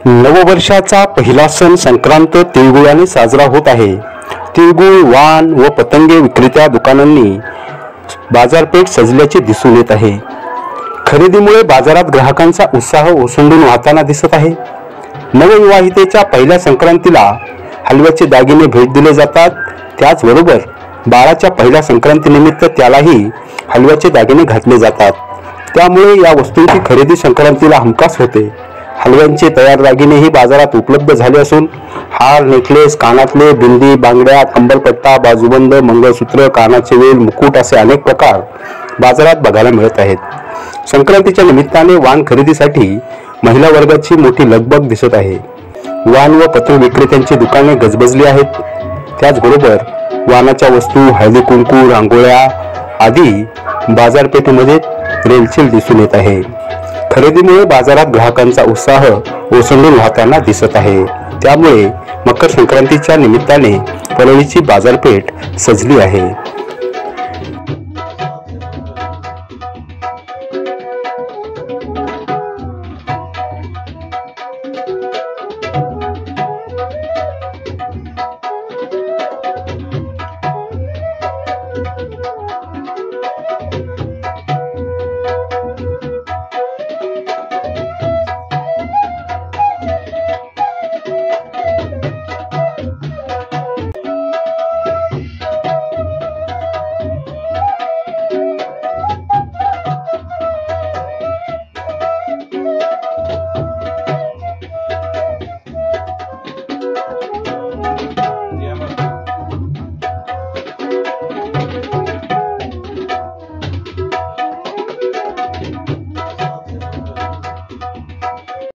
नववर्षाचा पहिला सण संक्रांत तिळगुळाने साजरा होत आहे। तिळगुळ, वाण व पतंगे विक्रेत्या दुकानांनी बाजारपेठ सजल्याचे दिसून येत आहे। खरेदीमुळे बाजारात ग्राहकांचा उत्साह ओसंडून वाहताना दिसत आहे। नवविवाहितेच्या पहिल्या संक्रांतीला हलव्याचे दागिने भेट दिले जातात। त्याचबरोबर बाळाच्या पहिल्या संक्रांतीनिमित्त त्यालाही हलव्याचे दागिने घातले जातात। त्यामुळे या वस्तूंची खरेदी संक्रांतीला हमखास होते। हलव्यांचे तयार दागिनेही बाजारात उपलब्ध झाले असून हार, नेकलेस, कानातले, बिंदी, बांगड्या, कंबरपट्टा, बाजूबंद, मंगळसूत्र, कानाचे वेल, मुकुट असे अनेक प्रकार बाजारात बघायला मिळत आहेत। संक्रांतीच्या निमित्ताने वाण खरेदीसाठी महिला वर्गाची मोठी लगबग दिसत आहे। वाण व पतंग विक्रेत्यांची दुकाने गजबजली आहेत। त्याचबरोबर वाणाच्या वस्तू, हळदी कुंकू, रांगोळ्या आदी बाजारपेठेमध्ये रेलचेल दिसून येत आहे। खरेदीमुळे बाजारात ग्राहकांचा उत्साह ओसंडून वाहताना दिसत आहे। त्यामुळे मकर संक्रांतीच्या निमित्ताने परळीची बाजारपेठ सजली आहे।